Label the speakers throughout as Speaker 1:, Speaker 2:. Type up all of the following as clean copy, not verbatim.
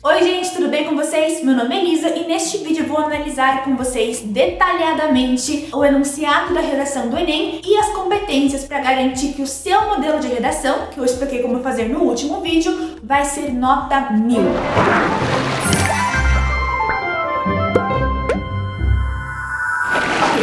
Speaker 1: Oi gente, tudo bem com vocês? Meu nome é Elisa e neste vídeo eu vou analisar com vocês detalhadamente o enunciado da redação do Enem e as competências para garantir que o seu modelo de redação, que eu expliquei como fazer no último vídeo, vai ser nota 1000.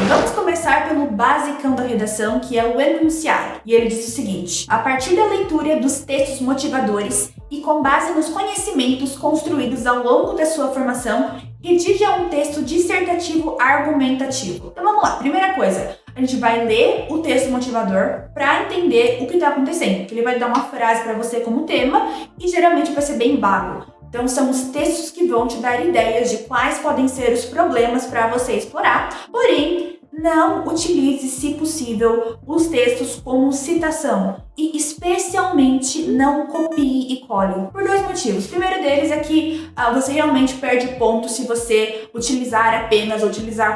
Speaker 1: Vamos começar pelo basicão da redação, que é o enunciado. E ele diz o seguinte: a partir da leitura dos textos motivadores e com base nos conhecimentos construídos ao longo da sua formação, redija um texto dissertativo argumentativo. Então vamos lá, primeira coisa, a gente vai ler o texto motivador para entender o que está acontecendo, que ele vai dar uma frase para você como tema e geralmente vai ser bem vago. Então são os textos que vão te dar ideias de quais podem ser os problemas para você explorar, porém não utilize, se possível, os textos como citação e especialmente não copie e cole, por dois motivos. O primeiro deles é que você realmente perde ponto se você utilizar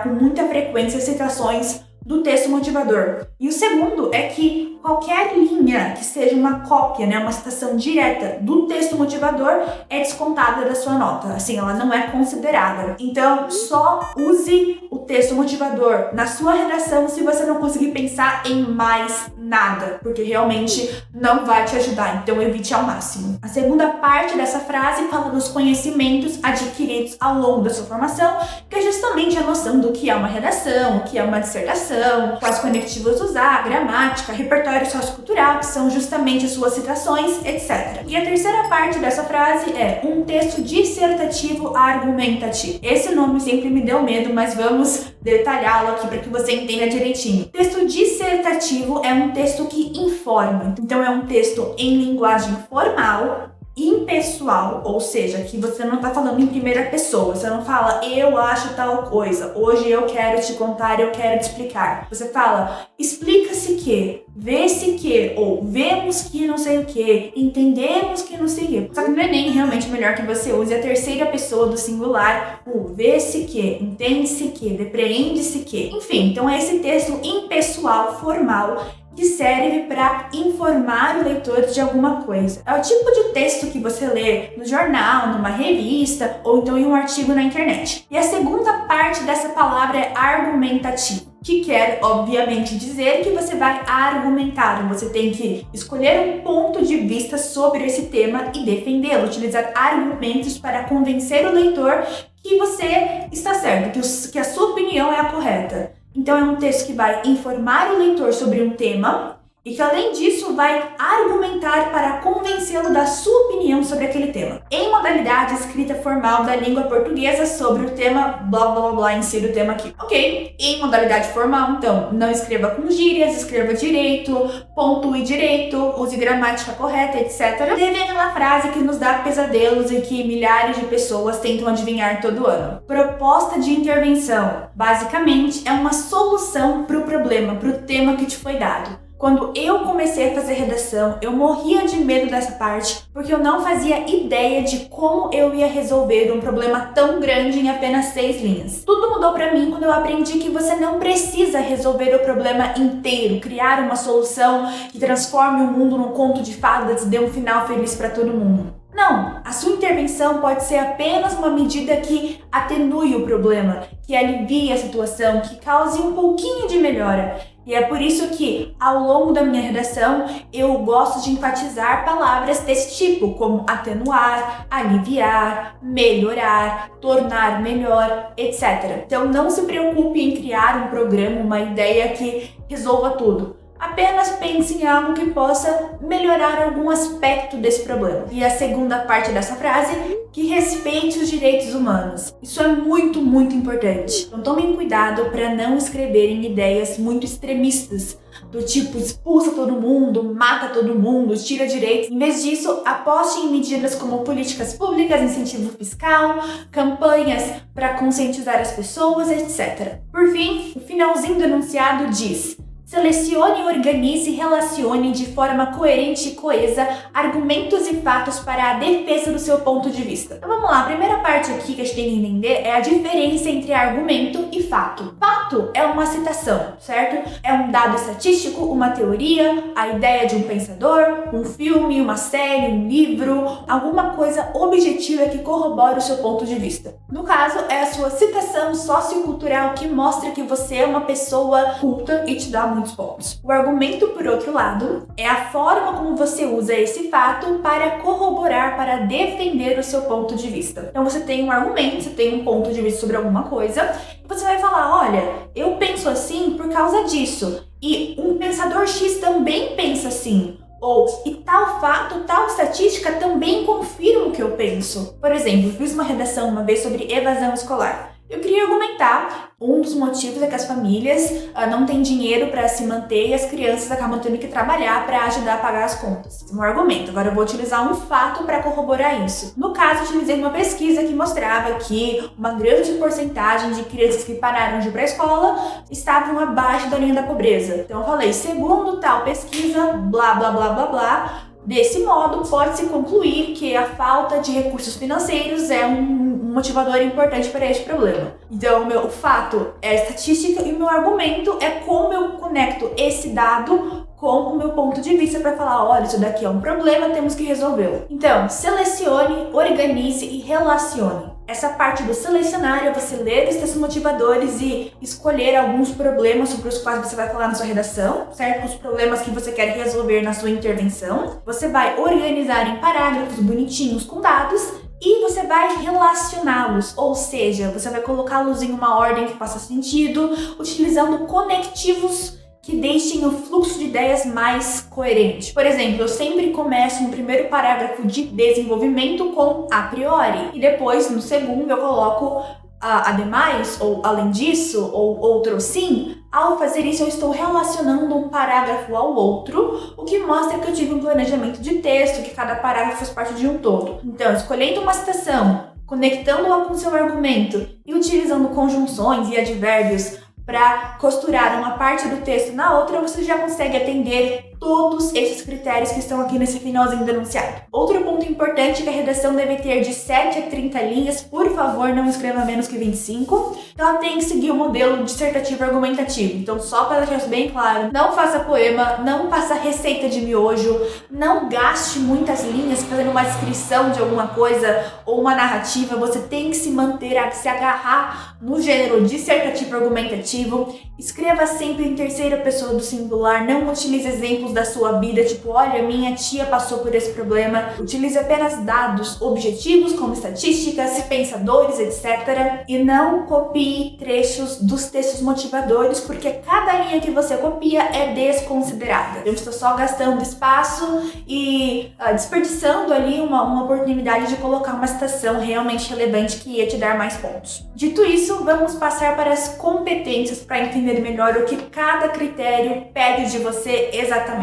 Speaker 1: com muita frequência citações do texto motivador. E o segundo é que qualquer linha que seja uma cópia, uma citação direta do texto motivador é descontada da sua nota. Assim, ela não é considerada. Então, só use o texto motivador na sua redação se você não conseguir pensar em mais nada, porque realmente não vai te ajudar. Então, evite ao máximo. A segunda parte dessa frase fala dos conhecimentos adquiridos ao longo da sua formação, que é justamente a noção do que é uma redação, o que é uma dissertação, quais conectivos usar, gramática, repertório sociocultural, que são justamente suas citações, etc. E a terceira parte dessa frase é um texto dissertativo argumentativo. Esse nome sempre me deu medo, mas vamos detalhá-lo aqui para que você entenda direitinho. Texto dissertativo é um texto que informa. Então é um texto em linguagem formal, impessoal, ou seja, que você não está falando em primeira pessoa, você não fala eu acho tal coisa, hoje eu quero te contar, eu quero te explicar. Você fala explica-se que, vê-se que, ou vemos que não sei o que, entendemos que não sei o que. Só que no Enem realmente melhor que você use a terceira pessoa do singular, o vê-se que, entende-se que, depreende-se que. Enfim, então é esse texto impessoal, formal, que serve para informar o leitor de alguma coisa. É o tipo de texto que você lê no jornal, numa revista ou então em um artigo na internet. E a segunda parte dessa palavra é argumentativo, que quer, obviamente, dizer que você vai argumentar. Você tem que escolher um ponto de vista sobre esse tema e defendê-lo, utilizar argumentos para convencer o leitor que você está certo, que a sua opinião é a correta. Então é um texto que vai informar o leitor sobre um tema e que, além disso, vai argumentar para convencê-lo da sua opinião sobre aquele tema. Em modalidade escrita formal da língua portuguesa sobre o tema blá blá blá, insira o tema aqui. Ok, em modalidade formal, então, não escreva com gírias, escreva direito, pontue direito, use gramática correta, etc. Teve aquela frase que nos dá pesadelos e que milhares de pessoas tentam adivinhar todo ano. Proposta de intervenção, basicamente, é uma solução para o problema, para o tema que te foi dado. Quando eu comecei a fazer redação, eu morria de medo dessa parte, porque eu não fazia ideia de como eu ia resolver um problema tão grande em apenas 6 linhas. Tudo mudou pra mim quando eu aprendi que você não precisa resolver o problema inteiro, criar uma solução que transforme o mundo num conto de fadas e dê um final feliz pra todo mundo. Não, a sua intervenção pode ser apenas uma medida que atenue o problema, que alivie a situação, que cause um pouquinho de melhora. E é por isso que, ao longo da minha redação, eu gosto de enfatizar palavras desse tipo, como atenuar, aliviar, melhorar, tornar melhor, etc. Então não se preocupe em criar um programa, uma ideia que resolva tudo. Apenas pense em algo que possa melhorar algum aspecto desse problema. E a segunda parte dessa frase, que respeite os direitos humanos. Isso é muito, muito importante. Então tomem cuidado para não escreverem ideias muito extremistas, do tipo expulsa todo mundo, mata todo mundo, tira direitos. Em vez disso, aposte em medidas como políticas públicas, incentivo fiscal, campanhas para conscientizar as pessoas, etc. Por fim, o finalzinho do enunciado diz: Selecione, organize e relacione de forma coerente e coesa argumentos e fatos para a defesa do seu ponto de vista. Então vamos lá, a primeira parte aqui que a gente tem que entender é a diferença entre argumento e fato. Fato é uma citação, certo? É um dado estatístico, uma teoria, a ideia de um pensador, um filme, uma série, um livro, alguma coisa objetiva que corrobora o seu ponto de vista. No caso, é a sua citação sociocultural que mostra que você é uma pessoa culta e te dá muitos pontos. O argumento, por outro lado, é a forma como você usa esse fato para corroborar, para defender o seu ponto de vista. Então você tem um argumento, você tem um ponto de vista sobre alguma coisa, e você vai falar, olha, eu penso assim por causa disso, e um pensador X também pensa assim. Ou, e tal fato, tal estatística também confirma o que eu penso. Por exemplo, eu fiz uma redação uma vez sobre evasão escolar. Eu queria argumentar, um dos motivos é que as famílias não têm dinheiro para se manter e as crianças acabam tendo que trabalhar para ajudar a pagar as contas. Esse é um argumento. Agora eu vou utilizar um fato para corroborar isso. No caso, eu utilizei uma pesquisa que mostrava que uma grande porcentagem de crianças que pararam de ir para a escola estavam abaixo da linha da pobreza. Então eu falei, segundo tal pesquisa, blá, blá, blá, blá, blá, desse modo, pode-se concluir que a falta de recursos financeiros é um motivador importante para este problema. Então, o fato é a estatística e o meu argumento é como eu conecto esse dado com o meu ponto de vista para falar, olha, isso daqui é um problema, temos que resolvê-lo. Então, selecione, organize e relacione. Essa parte do selecionar é você ler os textos motivadores e escolher alguns problemas sobre os quais você vai falar na sua redação, certo? Os problemas que você quer resolver na sua intervenção. Você vai organizar em parágrafos bonitinhos com dados e você vai relacioná-los, ou seja, você vai colocá-los em uma ordem que faça sentido, utilizando conectivos que deixem o fluxo de ideias mais coerente. Por exemplo, eu sempre começo no primeiro parágrafo de desenvolvimento com a priori, e depois no segundo eu coloco ademais, ou além disso, ou outro sim. Ao fazer isso, eu estou relacionando um parágrafo ao outro, o que mostra que eu tive um planejamento de texto, que cada parágrafo faz parte de um todo. Então, escolhendo uma citação, conectando-a com seu argumento e utilizando conjunções e advérbios para costurar uma parte do texto na outra, você já consegue atender todos esses critérios que estão aqui nesse finalzinho do enunciado. Outro ponto importante é que a redação deve ter de 7 a 30 linhas, por favor, não escreva menos que 25. Então ela tem que seguir o modelo dissertativo argumentativo. Então, só para deixar isso bem claro, não faça poema, não faça receita de miojo, não gaste muitas linhas fazendo uma descrição de alguma coisa ou uma narrativa. Você tem que se manter, se agarrar no gênero dissertativo argumentativo. Escreva sempre em terceira pessoa do singular, não utilize exemplos da sua vida, tipo, olha, minha tia passou por esse problema. Utilize apenas dados objetivos, como estatísticas, pensadores, etc. E não copie trechos dos textos motivadores, porque cada linha que você copia é desconsiderada. Eu estou só gastando espaço e desperdiçando ali uma oportunidade de colocar uma citação realmente relevante que ia te dar mais pontos. Dito isso, vamos passar para as competências para entender melhor o que cada critério pede de você exatamente.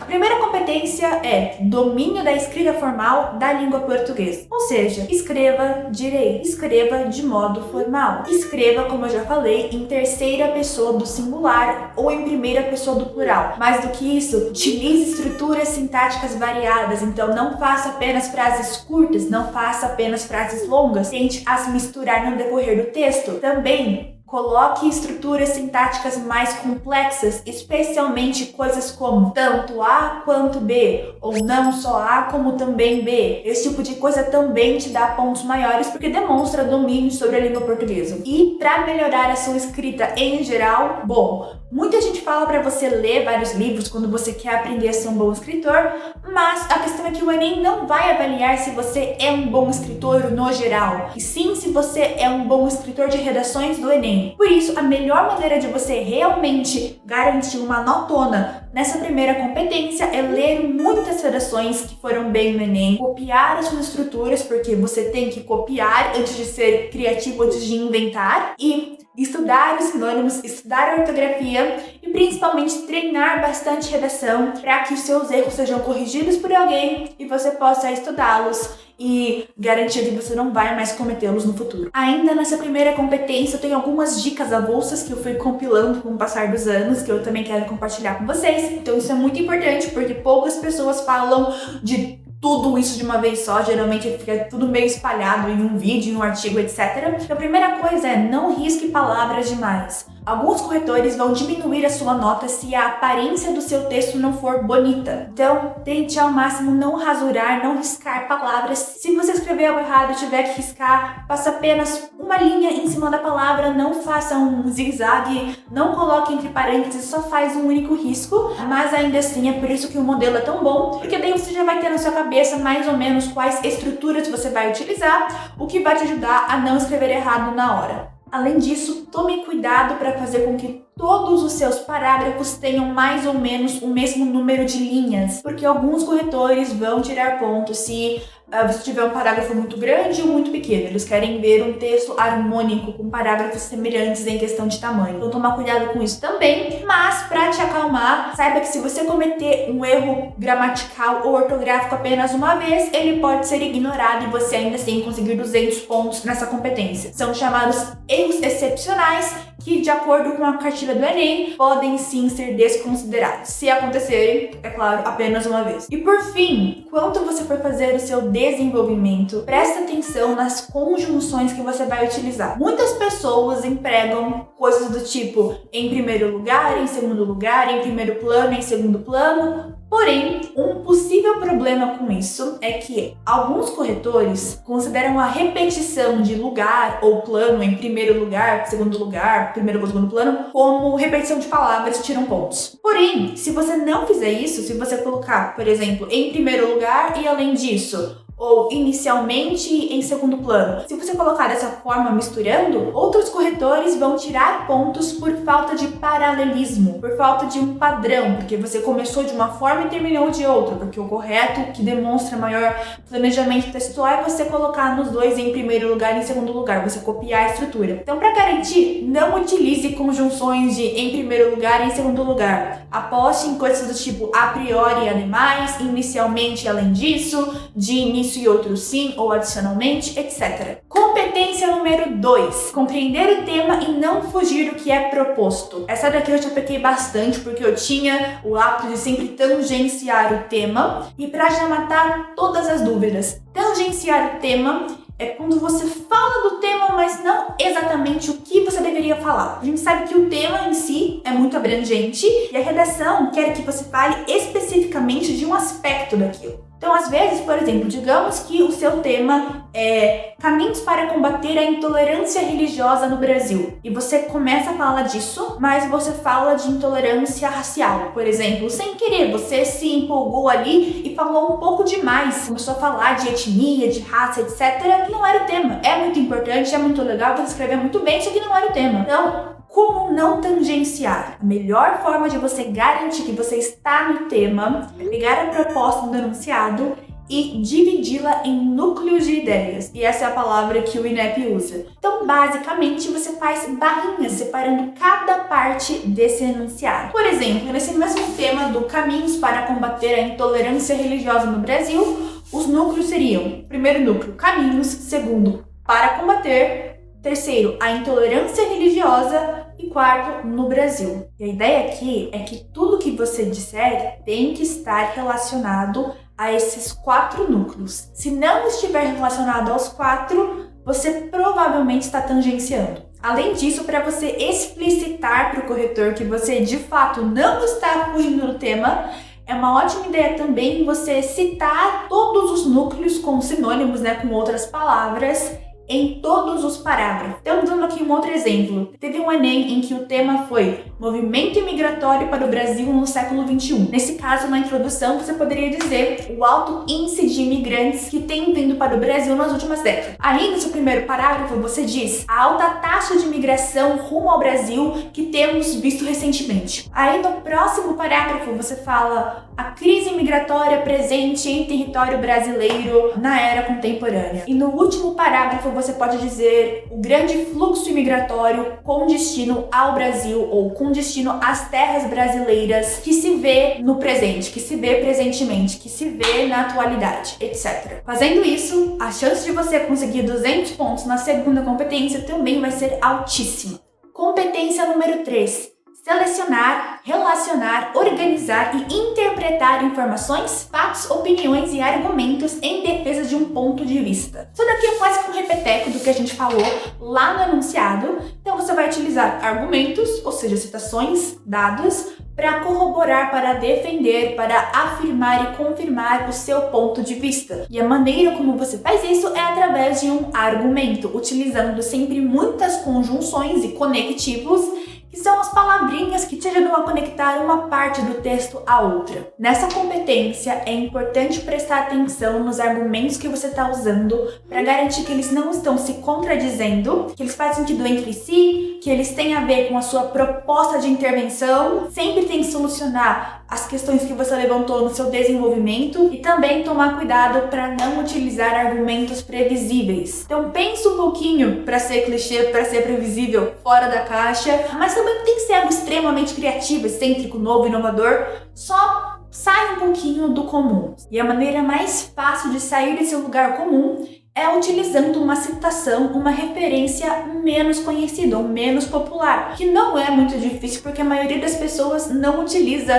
Speaker 1: A primeira competência é domínio da escrita formal da língua portuguesa. Ou seja, escreva direito, escreva de modo formal. Escreva, como eu já falei, em terceira pessoa do singular ou em primeira pessoa do plural. Mais do que isso, utilize estruturas sintáticas variadas. Então, não faça apenas frases curtas, não faça apenas frases longas. Tente as misturar no decorrer do texto. Também coloque estruturas sintáticas mais complexas, especialmente coisas como tanto A quanto B, ou não só A como também B. Esse tipo de coisa também te dá pontos maiores porque demonstra domínio sobre a língua portuguesa. E para melhorar a sua escrita em geral, bom, muita gente fala para você ler vários livros quando você quer aprender a ser um bom escritor, mas a questão é que o Enem não vai avaliar se você é um bom escritor no geral, e sim se você é um bom escritor de redações do Enem. Por isso, a melhor maneira de você realmente garantir uma notona nessa primeira competência é ler muitas redações que foram bem no Enem, copiar as suas estruturas, porque você tem que copiar antes de ser criativo, antes de inventar, e estudar os sinônimos, estudar a ortografia e principalmente treinar bastante redação para que os seus erros sejam corrigidos por alguém e você possa estudá-los e garantir que você não vai mais cometê-los no futuro. Ainda nessa primeira competência, eu tenho algumas dicas avulsas que eu fui compilando com o passar dos anos, que eu também quero compartilhar com vocês. Então isso é muito importante, porque poucas pessoas falam de tudo isso de uma vez só, geralmente fica tudo meio espalhado em um vídeo, em um artigo, etc. Então a primeira coisa é não risque palavras demais. Alguns corretores vão diminuir a sua nota se a aparência do seu texto não for bonita. Então, tente ao máximo não rasurar, não riscar palavras. Se você escrever algo errado e tiver que riscar, faça apenas uma linha em cima da palavra, não faça um zigue-zague, não coloque entre parênteses, só faz um único risco. Mas ainda assim, é por isso que o modelo é tão bom, porque daí você já vai ter na sua cabeça mais ou menos quais estruturas você vai utilizar, o que vai te ajudar a não escrever errado na hora. Além disso, tome cuidado para fazer com que todos os seus parágrafos tenham mais ou menos o mesmo número de linhas, porque alguns corretores vão tirar pontos se você tiver um parágrafo muito grande ou muito pequeno. Eles querem ver um texto harmônico com parágrafos semelhantes em questão de tamanho. Então tomar cuidado com isso também, mas para te acalmar, saiba que se você cometer um erro gramatical ou ortográfico apenas uma vez, ele pode ser ignorado e você ainda assim conseguir 200 pontos nessa competência. São chamados erros excepcionais que, de acordo com a cartilha do Enem, podem sim ser desconsiderados, se acontecerem, é claro, apenas uma vez. E por fim, quando você for fazer o seu desenvolvimento, presta atenção nas conjunções que você vai utilizar. Muitas pessoas empregam coisas do tipo em primeiro lugar, em segundo lugar, em primeiro plano, em segundo plano. Porém, um possível problema com isso é que alguns corretores consideram a repetição de lugar ou plano em primeiro lugar, segundo lugar, primeiro ou segundo plano, como repetição de palavras e tiram pontos. Porém, se você não fizer isso, se você colocar, por exemplo, em primeiro lugar e além disso, ou inicialmente em segundo plano. Se você colocar dessa forma misturando, outros corretores vão tirar pontos por falta de paralelismo, por falta de um padrão, porque você começou de uma forma e terminou de outra, porque o correto, que demonstra maior planejamento textual, é você colocar nos dois em primeiro lugar e em segundo lugar, você copiar a estrutura. Então, para garantir, não utilize conjunções de em primeiro lugar e em segundo lugar. Aposte em coisas do tipo a priori e ademais, inicialmente e além disso, de início e outro sim, ou adicionalmente, etc. Competência número 2. Compreender o tema e não fugir do que é proposto. Essa daqui eu já pequei bastante, porque eu tinha o hábito de sempre tangenciar o tema, e para já matar todas as dúvidas, tangenciar o tema é quando você fala do tema, mas não exatamente o que você deveria falar. A gente sabe que o tema em si é muito abrangente e a redação quer que você fale especificamente de um aspecto daquilo. Então, às vezes, por exemplo, digamos que o seu tema é caminhos para combater a intolerância religiosa no Brasil. E você começa a falar disso, mas você fala de intolerância racial. Por exemplo, sem querer, você se empolgou ali e falou um pouco demais. Começou a falar de etnia, de raça, etc. Que não era o tema. É muito importante, é muito legal, você escreveu muito bem, isso aqui não era o tema. Então, como não tangenciar? A melhor forma de você garantir que você está no tema é pegar a proposta do enunciado e dividi-la em núcleos de ideias. E essa é a palavra que o INEP usa. Então, basicamente, você faz barrinhas separando cada parte desse enunciado. Por exemplo, nesse mesmo tema do caminhos para combater a intolerância religiosa no Brasil, os núcleos seriam: primeiro núcleo, caminhos; segundo, para combater; terceiro, a intolerância religiosa; e quarto, no Brasil. E a ideia aqui é que tudo que você disser tem que estar relacionado a esses 4 núcleos. Se não estiver relacionado aos 4, você provavelmente está tangenciando. Além disso, para você explicitar para o corretor que você de fato não está fugindo do tema, é uma ótima ideia também você citar todos os núcleos com sinônimos, com outras palavras, em todos os parágrafos. Então, dando aqui um outro exemplo. Teve um Enem em que o tema foi Movimento Imigratório para o Brasil no século XXI. Nesse caso, na introdução, você poderia dizer o alto índice de imigrantes que tem vindo para o Brasil nas últimas décadas. Aí, no seu primeiro parágrafo, você diz a alta taxa de imigração rumo ao Brasil que temos visto recentemente. Aí, no próximo parágrafo, você fala a crise migratória presente em território brasileiro na era contemporânea. E no último parágrafo você pode dizer o grande fluxo imigratório com destino ao Brasil ou com destino às terras brasileiras que se vê no presente, que se vê presentemente, que se vê na atualidade, etc. Fazendo isso, a chance de você conseguir 200 pontos na segunda competência também vai ser altíssima. Competência número 3. Selecionar, relacionar, organizar e interpretar informações, fatos, opiniões e argumentos em defesa de um ponto de vista. Isso daqui é quase que um repeteco do que a gente falou lá no enunciado. Então você vai utilizar argumentos, ou seja, citações, dados, para corroborar, para defender, para afirmar e confirmar o seu ponto de vista. E a maneira como você faz isso é através de um argumento, utilizando sempre muitas conjunções e conectivos, que são as palavrinhas que te ajudam a conectar uma parte do texto à outra. Nessa competência, é importante prestar atenção nos argumentos que você está usando para garantir que eles não estão se contradizendo, que eles fazem sentido entre si, que eles têm a ver com a sua proposta de intervenção. Sempre tem que solucionar as questões que você levantou no seu desenvolvimento e também tomar cuidado para não utilizar argumentos previsíveis. Então pense um pouquinho para ser clichê, para ser previsível, fora da caixa, mas também não tem que ser algo extremamente criativo, excêntrico, novo, inovador. Só sai um pouquinho do comum. E a maneira mais fácil de sair desse lugar comum é utilizando uma citação, uma referência menos conhecida ou menos popular, que não é muito difícil porque a maioria das pessoas não utiliza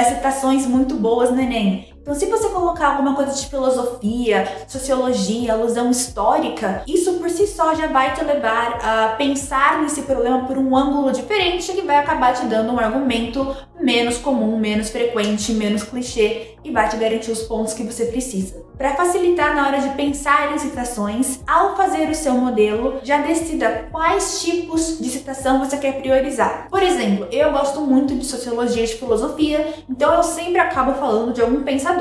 Speaker 1: citações muito boas no Enem. Então, se você colocar alguma coisa de filosofia, sociologia, alusão histórica, isso por si só já vai te levar a pensar nesse problema por um ângulo diferente, que vai acabar te dando um argumento menos comum, menos frequente, menos clichê e vai te garantir os pontos que você precisa. Para facilitar na hora de pensar em citações, ao fazer o seu modelo, já decida quais tipos de citação você quer priorizar. Por exemplo, eu gosto muito de sociologia e de filosofia, então eu sempre acabo falando de algum pensador,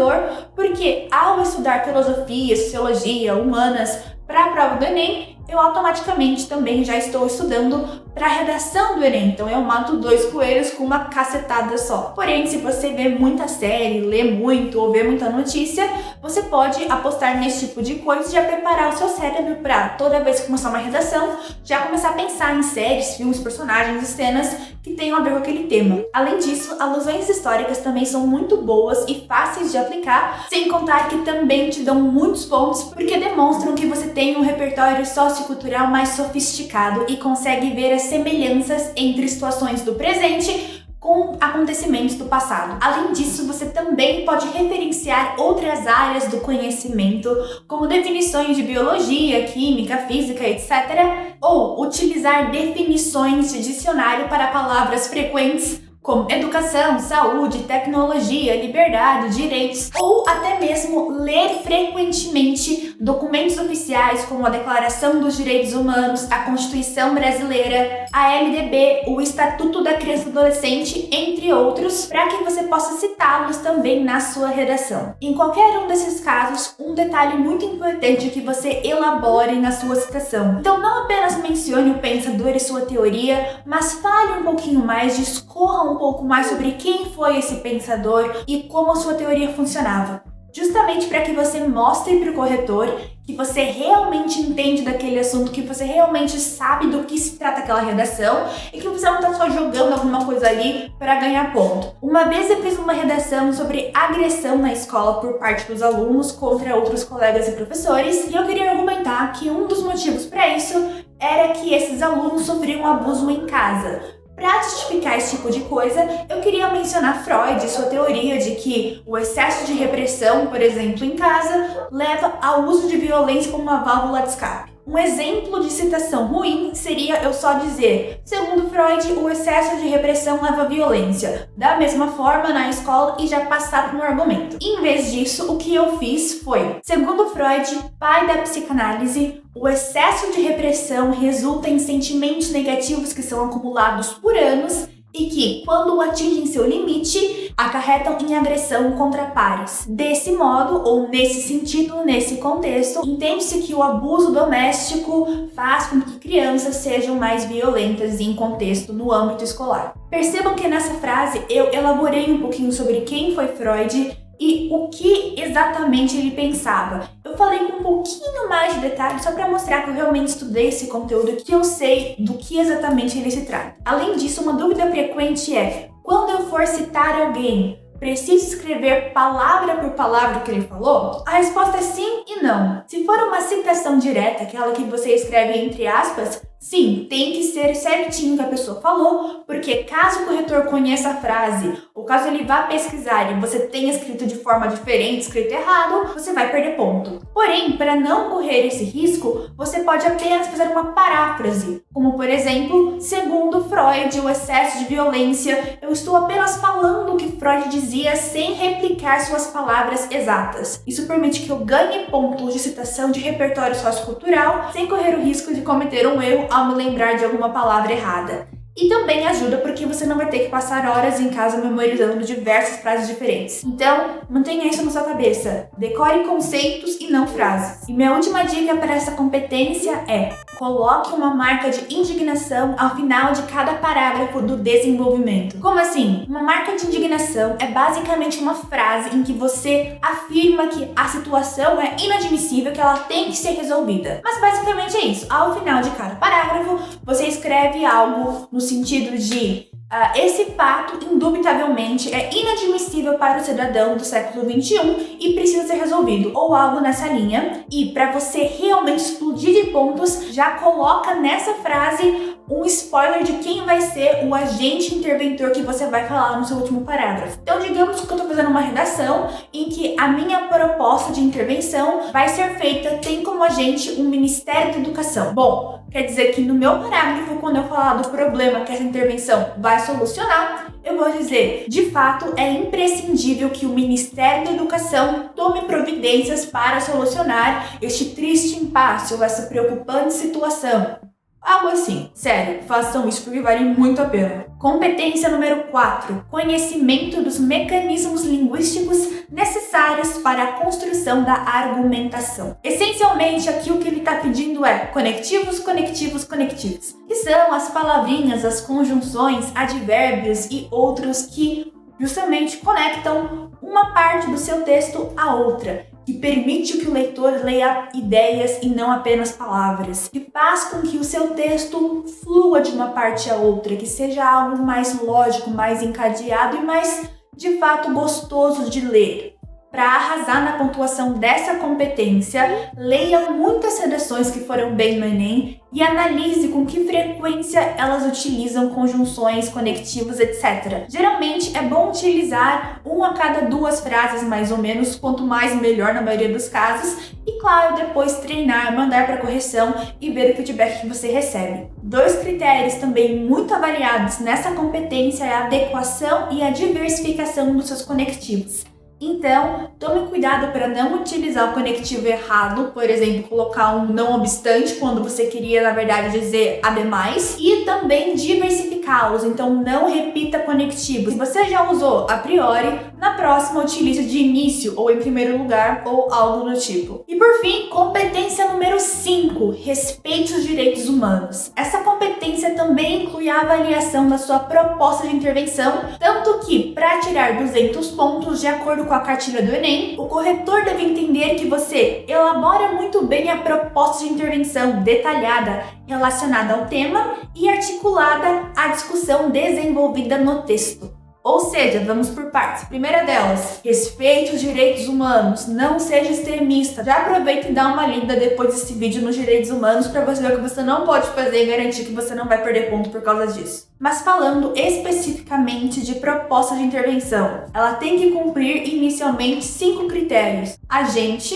Speaker 1: porque ao estudar filosofia, sociologia, humanas para a prova do Enem, eu automaticamente também já estou estudando para a redação do Enem. Então eu mato 2 coelhos com uma cacetada só. Porém, se você vê muita série, lê muito ou vê muita notícia, você pode apostar nesse tipo de coisa e já preparar o seu cérebro para toda vez que começar uma redação, já começar a pensar em séries, filmes, personagens e cenas que tenham a ver com aquele tema. Além disso, alusões históricas também são muito boas e fáceis de aplicar, sem contar que também te dão muitos pontos porque demonstram que você tem um repertório sociocultural mais sofisticado e consegue ver as semelhanças entre situações do presente com acontecimentos do passado. Além disso, você também pode referenciar outras áreas do conhecimento, como definições de biologia, química, física, etc., ou utilizar definições de dicionário para palavras frequentes como educação, saúde, tecnologia, liberdade, direitos, ou até mesmo ler frequentemente documentos oficiais como a Declaração dos Direitos Humanos, a Constituição Brasileira, a LDB, o Estatuto da Criança e do Adolescente, entre outros, para que você possa citá-los também na sua redação. Em qualquer um desses casos, um detalhe muito importante é que você elabore na sua citação. Então não apenas mencione o pensador e sua teoria, mas fale um pouquinho mais, discorra um pouco mais sobre quem foi esse pensador e como a sua teoria funcionava. Justamente para que você mostre para o corretor que você realmente entende daquele assunto, que você realmente sabe do que se trata aquela redação e que você não está só jogando alguma coisa ali para ganhar ponto. Uma vez eu fiz uma redação sobre agressão na escola por parte dos alunos contra outros colegas e professores e eu queria argumentar que um dos motivos para isso era que esses alunos sofriam abuso em casa. Para justificar esse tipo de coisa, eu queria mencionar Freud e sua teoria de que o excesso de repressão, por exemplo, em casa, leva ao uso de violência como uma válvula de escape. Um exemplo de citação ruim seria eu só dizer, segundo Freud, o excesso de repressão leva à violência. Da mesma forma, na escola e já passar no argumento. Em vez disso, o que eu fiz foi, segundo Freud, pai da psicanálise, o excesso de repressão resulta em sentimentos negativos que são acumulados por anos e que, quando atingem seu limite, acarretam em agressão contra pares. Desse modo, ou nesse sentido, nesse contexto, entende-se que o abuso doméstico faz com que crianças sejam mais violentas em contexto no âmbito escolar. Percebam que nessa frase eu elaborei um pouquinho sobre quem foi Freud e o que exatamente ele pensava. Eu falei com um pouquinho mais de detalhes só para mostrar que eu realmente estudei esse conteúdo e que eu sei do que exatamente ele se trata. Além disso, uma dúvida frequente é: quando eu for citar alguém, preciso escrever palavra por palavra o que ele falou? A resposta é sim e não. Se for uma citação direta, aquela que você escreve entre aspas, sim, tem que ser certinho o que a pessoa falou, porque caso o corretor conheça a frase, ou caso ele vá pesquisar e você tenha escrito de forma diferente, escrito errado, você vai perder ponto. Porém, para não correr esse risco, você pode apenas fazer uma paráfrase, como por exemplo, segundo Freud, o excesso de violência, eu estou apenas falando o que Freud dizia sem replicar suas palavras exatas. Isso permite que eu ganhe pontos de citação de repertório sociocultural, sem correr o risco de cometer um erro ao me lembrar de alguma palavra errada. E também ajuda porque você não vai ter que passar horas em casa memorizando diversas frases diferentes. Então, mantenha isso na sua cabeça. Decore conceitos e não frases. E minha última dica para essa competência é: coloque uma marca de indignação ao final de cada parágrafo do desenvolvimento. Como assim? Uma marca de indignação é basicamente uma frase em que você afirma que a situação é inadmissível, que ela tem que ser resolvida. Mas basicamente é isso. Ao final de cada parágrafo, você escreve algo no sentido de esse fato, indubitavelmente, é inadmissível para o cidadão do século XXI e precisa ser resolvido, ou algo nessa linha. E para você realmente explodir de pontos, já coloca nessa frase um spoiler de quem vai ser o agente interventor que você vai falar no seu último parágrafo. Então, digamos que eu estou fazendo uma redação em que a minha proposta de intervenção vai ser feita, tem como agente um Ministério da Educação. Bom, quer dizer que no meu parágrafo, quando eu falar do problema que essa intervenção vai solucionar, eu vou dizer: de fato, é imprescindível que o Ministério da Educação tome providências para solucionar este triste impasse ou essa preocupante situação. Algo assim. Sério, façam isso porque vale muito a pena. Competência número 4. Conhecimento dos mecanismos linguísticos necessários para a construção da argumentação. Essencialmente, aqui o que ele está pedindo é conectivos, conectivos, conectivos. Que são as palavrinhas, as conjunções, advérbios e outros que justamente conectam uma parte do seu texto à outra, que permite que o leitor leia ideias e não apenas palavras, que faz com que o seu texto flua de uma parte a outra, que seja algo mais lógico, mais encadeado e mais, de fato, gostoso de ler. Para arrasar na pontuação dessa competência, leia muitas redações que foram bem no Enem e analise com que frequência elas utilizam conjunções, conectivos, etc. Geralmente é bom utilizar 1 a cada 2 frases, mais ou menos, quanto mais melhor na maioria dos casos. E claro, depois treinar, mandar para correção e ver o feedback que você recebe. 2 critérios também muito avaliados nessa competência é a adequação e a diversificação dos seus conectivos. Então, tome cuidado para não utilizar o conectivo errado, por exemplo, colocar um não obstante quando você queria, na verdade, dizer ademais, e também diversificá-los, então não repita conectivos. Se você já usou a priori, na próxima utilize de início ou em primeiro lugar ou algo do tipo. E por fim, competência número 5, respeite os direitos humanos. Essa competência também inclui a avaliação da sua proposta de intervenção, tanto que, para tirar 200 pontos de acordo com a cartilha do Enem, o corretor deve entender que você elabora muito bem a proposta de intervenção detalhada relacionada ao tema e articulada à discussão desenvolvida no texto. Ou seja, vamos por partes. Primeira delas, respeite os direitos humanos, não seja extremista. Já aproveita e dá uma lida depois desse vídeo nos direitos humanos para você ver o que você não pode fazer e garantir que você não vai perder ponto por causa disso. Mas falando especificamente de proposta de intervenção, ela tem que cumprir inicialmente 5 critérios: agente,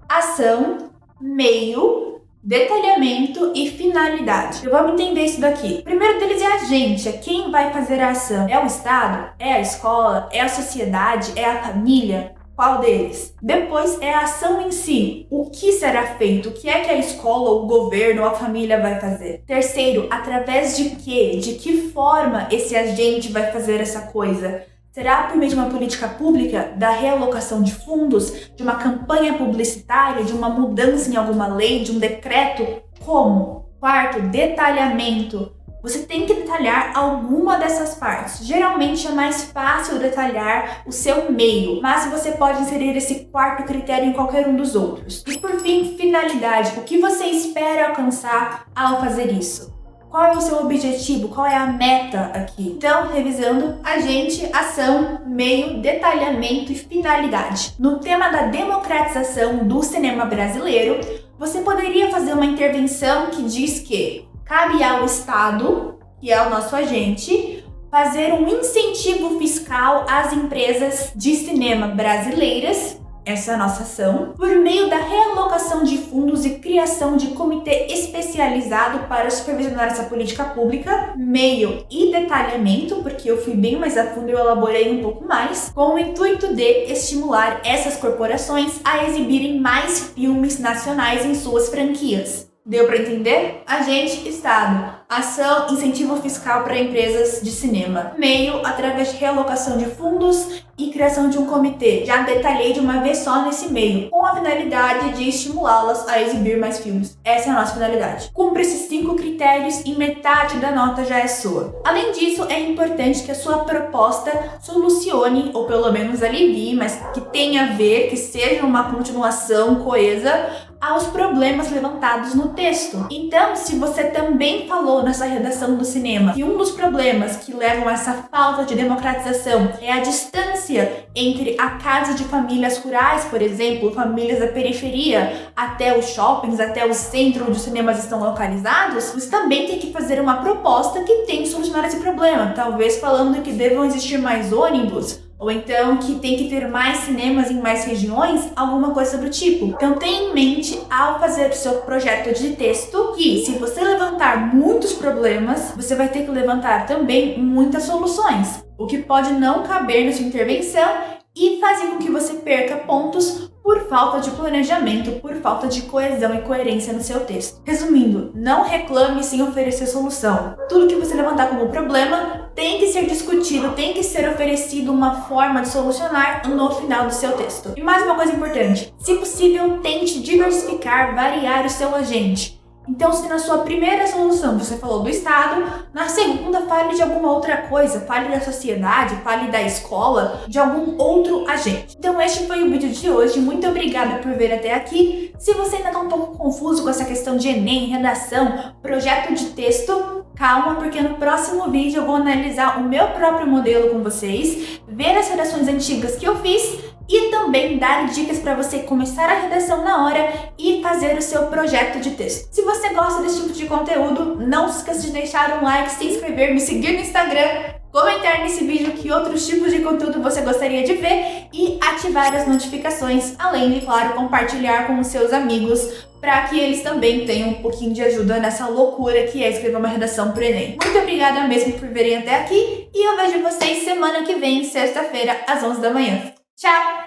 Speaker 1: ação, meio, detalhamento e finalidade. Eu vou entender isso daqui. O primeiro deles é a gente, é quem vai fazer a ação. É o Estado? É a escola? É a sociedade? É a família? Qual deles? Depois é a ação em si. O que será feito? O que é que a escola, o governo, a família vai fazer? Terceiro, através de quê? De que forma esse agente vai fazer essa coisa? Será por meio de uma política pública, da realocação de fundos, de uma campanha publicitária, de uma mudança em alguma lei, de um decreto? Como? Quarto, detalhamento. Você tem que detalhar alguma dessas partes. Geralmente é mais fácil detalhar o seu meio, mas você pode inserir esse quarto critério em qualquer um dos outros. E por fim, finalidade. O que você espera alcançar ao fazer isso? Qual é o seu objetivo? Qual é a meta aqui? Então, revisando, agente, ação, meio, detalhamento e finalidade. No tema da democratização do cinema brasileiro, você poderia fazer uma intervenção que diz que cabe ao Estado, que é o nosso agente, fazer um incentivo fiscal às empresas de cinema brasileiras, essa é a nossa ação, por meio da realocação de fundos e criação de comitê especializado para supervisionar essa política pública, meio e detalhamento, porque eu fui bem mais a fundo e eu elaborei um pouco mais, com o intuito de estimular essas corporações a exibirem mais filmes nacionais em suas franquias. Deu para entender? Agente, Estado. Ação, incentivo fiscal para empresas de cinema. Meio, através de realocação de fundos e criação de um comitê. Já detalhei de uma vez só nesse meio, com a finalidade de estimulá-las a exibir mais filmes. Essa é a nossa finalidade. Cumpre esses 5 critérios e metade da nota já é sua. Além disso, é importante que a sua proposta solucione, ou pelo menos alivie, mas que tenha a ver, que seja uma continuação coesa aos problemas levantados no texto. Então, se você também falou nessa redação do cinema que um dos problemas que levam a essa falta de democratização é a distância entre a casa de famílias rurais, por exemplo, famílias da periferia, até os shoppings, até o centro onde os cinemas estão localizados, você também tem que fazer uma proposta que tem que solucionar esse problema. Talvez falando que devam existir mais ônibus, ou então que tem que ter mais cinemas em mais regiões, alguma coisa do tipo. Então tenha em mente, ao fazer o seu projeto de texto, que se você levantar muitos problemas, você vai ter que levantar também muitas soluções, o que pode não caber na sua intervenção e fazer com que você perca pontos por falta de planejamento, por falta de coesão e coerência no seu texto. Resumindo, não reclame sem oferecer solução. Tudo que você levantar como problema tem que ser discutido, tem que ser oferecido uma forma de solucionar no final do seu texto. E mais uma coisa importante, se possível, tente diversificar, variar o seu agente. Então, se na sua primeira solução você falou do Estado, na segunda fale de alguma outra coisa, fale da sociedade, fale da escola, de algum outro agente. Então, este foi o vídeo de hoje. Muito obrigada por ver até aqui. Se você ainda está um pouco confuso com essa questão de Enem, redação, projeto de texto, calma, porque no próximo vídeo eu vou analisar o meu próprio modelo com vocês, ver as redações antigas que eu fiz e também dar dicas para você começar a redação na hora e fazer o seu projeto de texto. Se você gosta desse tipo de conteúdo, não se esqueça de deixar um like, se inscrever, me seguir no Instagram, comentar nesse vídeo que outros tipos de conteúdo você gostaria de ver e ativar as notificações, além de, claro, compartilhar com os seus amigos para que eles também tenham um pouquinho de ajuda nessa loucura que é escrever uma redação pro Enem. Muito obrigada mesmo por verem até aqui e eu vejo vocês semana que vem, sexta-feira, às 11 da manhã. Tchau!